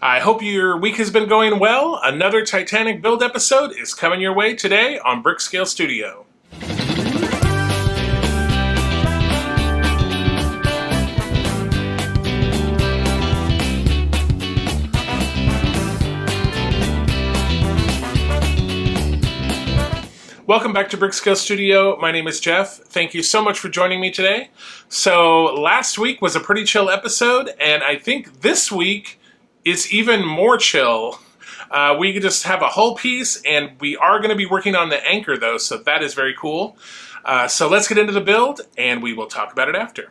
I hope your week has been going well. Another Titanic build episode is coming your way today on Brickscale Studio. Welcome back to Brickscale Studio. My name is Jeff. Thank you so much for joining me today. So last week was a pretty chill episode, and I think this week is even more chill. We just have a whole piece, and we are going to be working on the anchor though, so that is very cool. So let's get into the build, and we will talk about it after.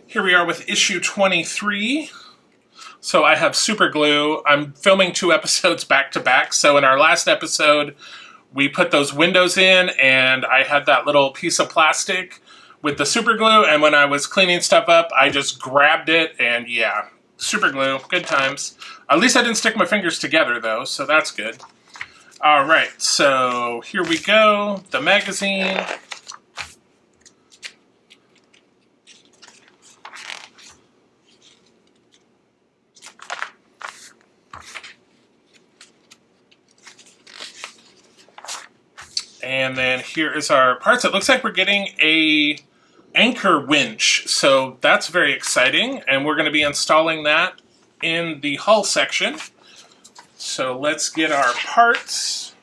Here we are with issue 23. So I have super glue. I'm filming 2 episodes back to back. So in our last episode, we put those windows in and I had that little piece of plastic with the super glue. And when I was cleaning stuff up, I just grabbed it and yeah, super glue, good times. At least I didn't stick my fingers together though, so that's good. All right, so here we go, the magazine. And then here is our parts. It looks like we're getting a anchor winch, so that's very exciting. And we're going to be installing that in the hull section. So let's get our parts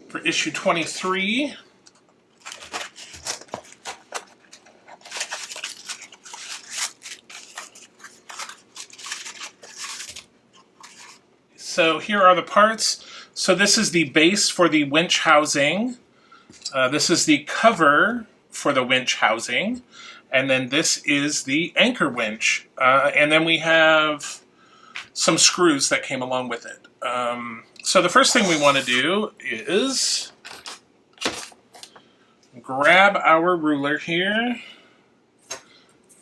for issue 23. So here are the parts. So this is the base for the winch housing. This is the cover for the winch housing, and then this is the anchor winch. And then we have some screws that came along with it. So the first thing we want to do is grab our ruler here,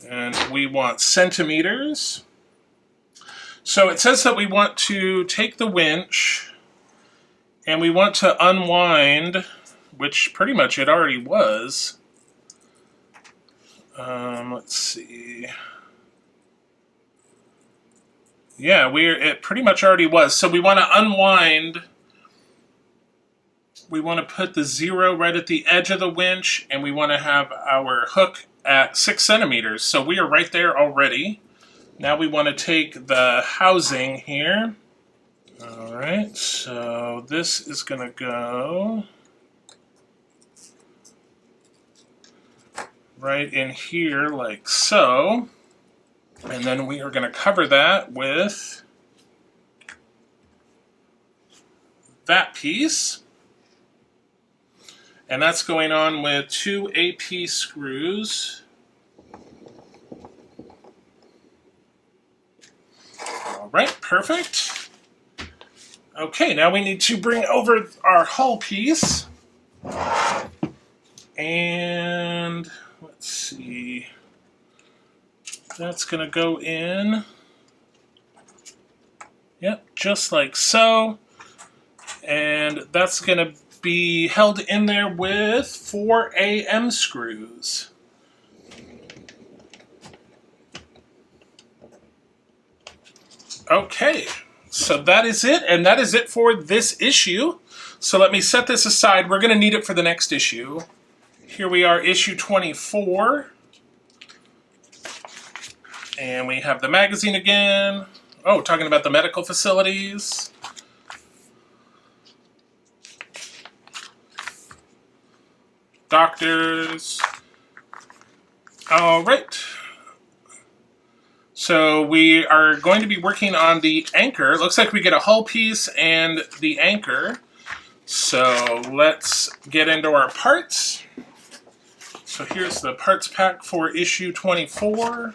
and we want centimeters. So it says that we want to take the winch, and we want to unwind, which pretty much it already was. Let's see. Yeah, it pretty much already was. So we want to unwind. We want to put the 0 right at the edge of the winch, and we want to have our hook at 6 centimeters. So we are right there already. Now we want to take the housing here. All right, so this is going to go right in here like so, and then we are going to cover that with that piece, and that's going on with 2 AP screws. All right, perfect. Okay, now we need to bring over our hull piece, and let's see, that's going to go in, yep, just like so, and that's going to be held in there with 4 AM screws. Okay, so that is it, and that is it for this issue. So let me set this aside. We're going to need it for the next issue. Here we are, issue 24. And we have the magazine again. Oh, talking about the medical facilities. Doctors. All right. So we are going to be working on the anchor. It looks like we get a hull piece and the anchor. So let's get into our parts. So here's the parts pack for issue 24.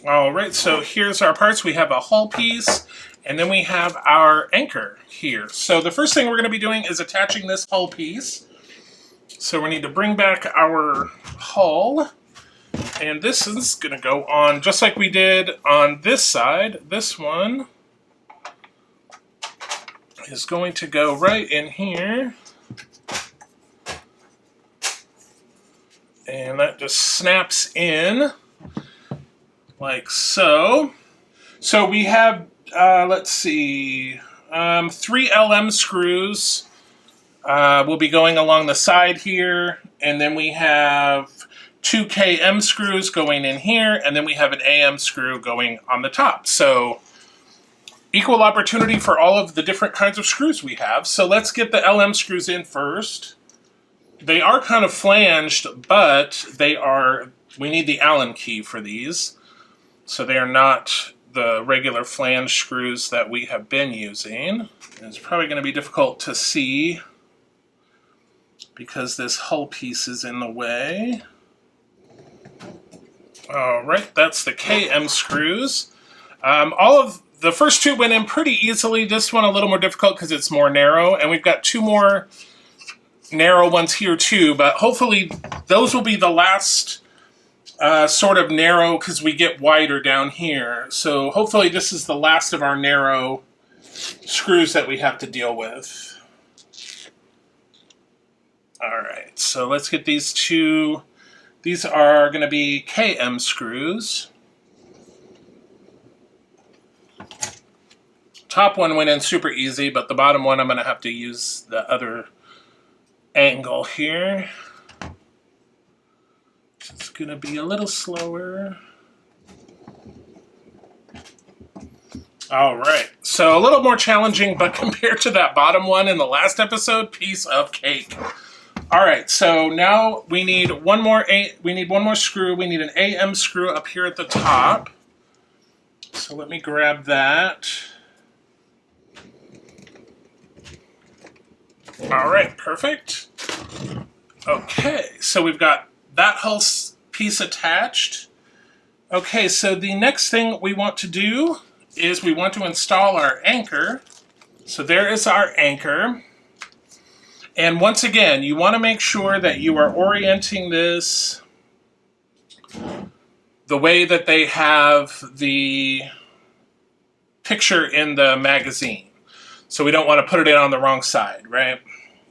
All right, so here's our parts. We have a hull piece, and then we have our anchor here. So the first thing we're going to be doing is attaching this hull piece. So we need to bring back our hull, and this is going to go on just like we did on this side. This one is going to go right in here. And that just snaps in like so. So we have, let's see, 3 LM screws will be going along the side here. And then we have 2 KM screws going in here. And then we have an AM screw going on the top. So equal opportunity for all of the different kinds of screws we have. So let's get the LM screws in first. They are kind of flanged, but we need the Allen key for these. So they are not the regular flange screws that we have been using. It's probably going to be difficult to see because this hull piece is in the way. All right, that's the KM screws. All of the first 2 went in pretty easily. This one a little more difficult because it's more narrow, and we've got 2 more narrow ones here too, but hopefully those will be the last sort of narrow because we get wider down here. So hopefully this is the last of our narrow screws that we have to deal with. All right, so let's get these 2. These are going to be KM screws. Top one went in super easy, but the bottom one I'm going to have to use the other angle here. It's going to be a little slower. All right, so a little more challenging, but compared to that bottom one in the last episode, piece of cake. All right, so now we need one more screw. We need an AM screw up here at the top. So let me grab that. All right, perfect. Okay, so we've got that whole piece attached. Okay, so the next thing we want to do is we want to install our anchor. So there is our anchor. And once again, you want to make sure that you are orienting this the way that they have the picture in the magazine. So we don't want to put it in on the wrong side, right?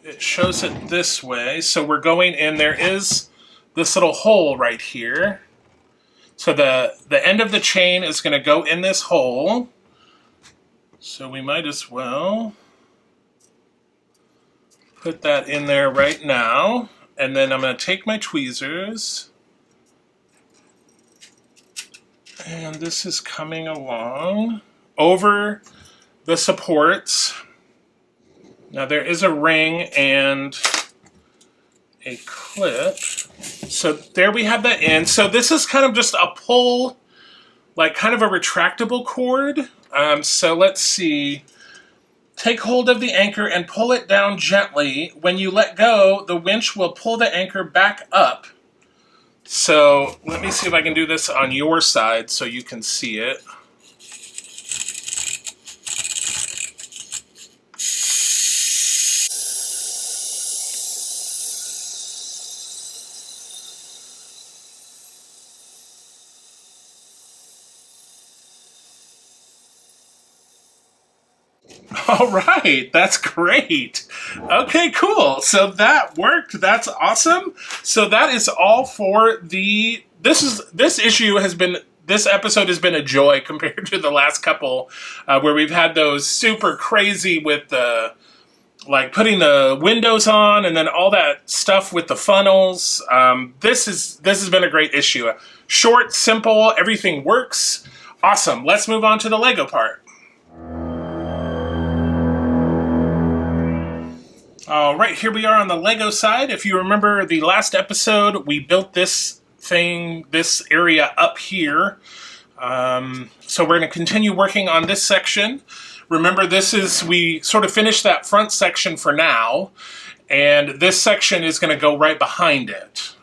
It shows it this way. So we're going in, there is this little hole right here. So the end of the chain is going to go in this hole. So we might as well put that in there right now. And then I'm going to take my tweezers. And this is coming along over the supports. Now there is a ring and a clip. So there we have that in. So this is kind of just a pull, like kind of a retractable cord. So let's see. Take hold of the anchor and pull it down gently. When you let go, the winch will pull the anchor back up. So let me see if I can do this on your side so you can see it. All right, that's great. Okay, cool. So that worked. That's awesome. So that is all for this episode has been a joy compared to the last couple where we've had those super crazy with the like putting the windows on and then all that stuff with the funnels. This has been a great issue. Short, simple, everything works. Awesome. Let's move on to the Lego part. All right, here we are on the Lego side. If you remember the last episode, we built this area up here. So we're going to continue working on this section. Remember, we sort of finished that front section for now, and this section is going to go right behind it.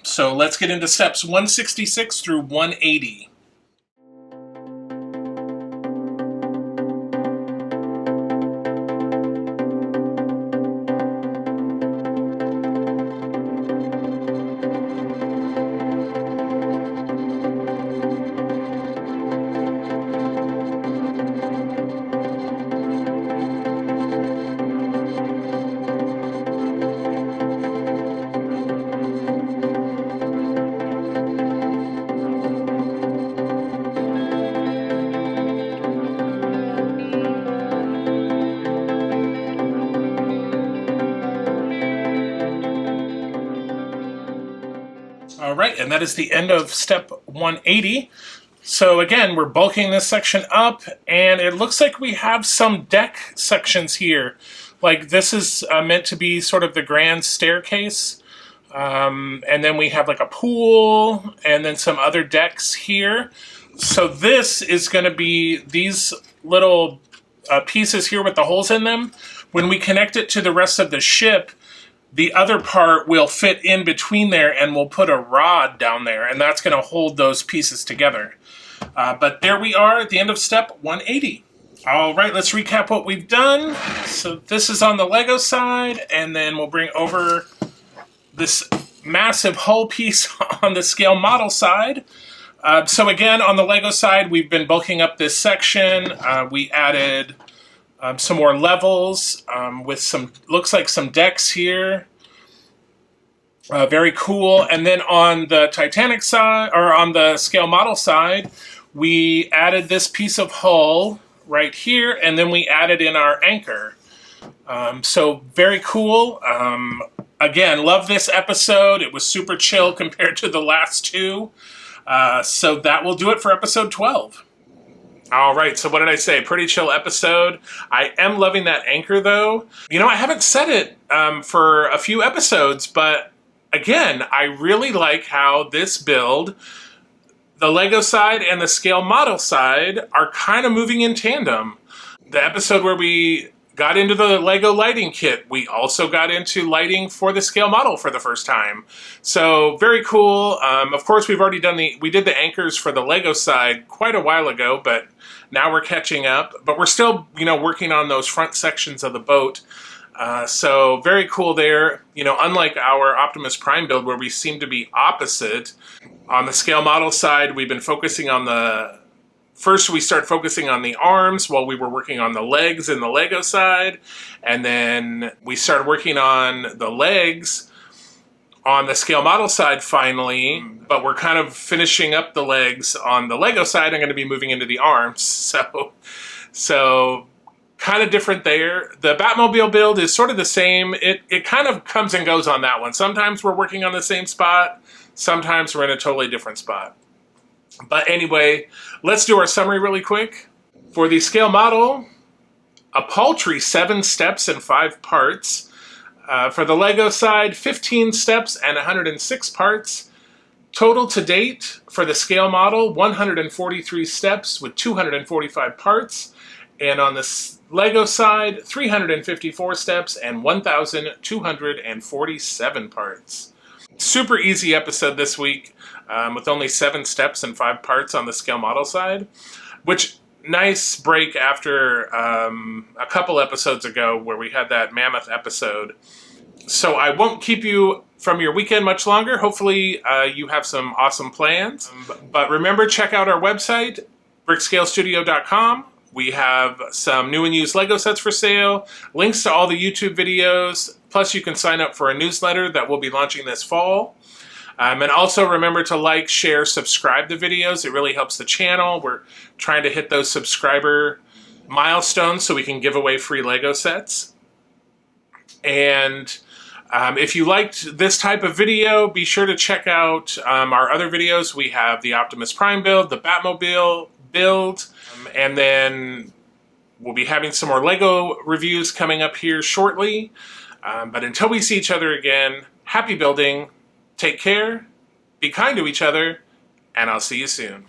So let's get into steps 166 through 180. All right, and that is the end of step 180. So again, we're bulking this section up, and it looks like we have some deck sections here. Like this is meant to be sort of the grand staircase. And then we have like a pool, and then some other decks here. So this is going to be these little pieces here with the holes in them. When we connect it to the rest of the ship, the other part will fit in between there, and we'll put a rod down there, and that's going to hold those pieces together. But there we are at the end of step 180. All right, let's recap what we've done. So this is on the Lego side, and then we'll bring over this massive hull piece on the scale model side. So again, on the Lego side, we've been bulking up this section. We added some more levels with some, looks like some decks here. Very cool. And then on the Titanic side, or on the scale model side, we added this piece of hull right here, and then we added in our anchor. So very cool. Again, love this episode. It was super chill compared to the last two. So that will do it for episode 12. All right, so what did I say? Pretty chill episode. I am loving that anchor, though. You know, I haven't said it for a few episodes, but again, I really like how this build, the Lego side and the scale model side, are kind of moving in tandem. The episode where we got into the Lego lighting kit, we also got into lighting for the scale model for the first time. So very cool. Of course, we've already done we did the anchors for the Lego side quite a while ago, but now we're catching up. But we're still, you know, working on those front sections of the boat. So very cool there. You know, unlike our Optimus Prime build where we seem to be opposite, on the scale model side, we've been focusing on the first, we started focusing on the arms while we were working on the legs in the Lego side. And then we started working on the legs on the scale model side finally, but we're kind of finishing up the legs on the Lego side. I'm going to be moving into the arms. So kind of different there. The Batmobile build is sort of the same. It kind of comes and goes on that one. Sometimes we're working on the same spot. Sometimes we're in a totally different spot. But anyway, let's do our summary really quick. For the scale model, a paltry 7 steps and 5 parts. For the Lego side, 15 steps and 106 parts. Total to date for the scale model, 143 steps with 245 parts. And on the Lego side, 354 steps and 1,247 parts. Super easy episode this week with only 7 steps and 5 parts on the scale model side, which nice break after a couple episodes ago where we had that mammoth episode. So I won't keep you from your weekend much longer. Hopefully you have some awesome plans. But remember, check out our website, brickscalestudio.com. We have some new and used Lego sets for sale, links to all the YouTube videos, plus you can sign up for a newsletter that we'll be launching this fall. And also remember to like, share, subscribe the videos. It really helps the channel. We're trying to hit those subscriber milestones so we can give away free Lego sets. And if you liked this type of video, be sure to check out our other videos. We have the Optimus Prime build, the Batmobile build, and then we'll be having some more Lego reviews coming up here shortly. But until we see each other again, happy building, take care, be kind to each other, and I'll see you soon.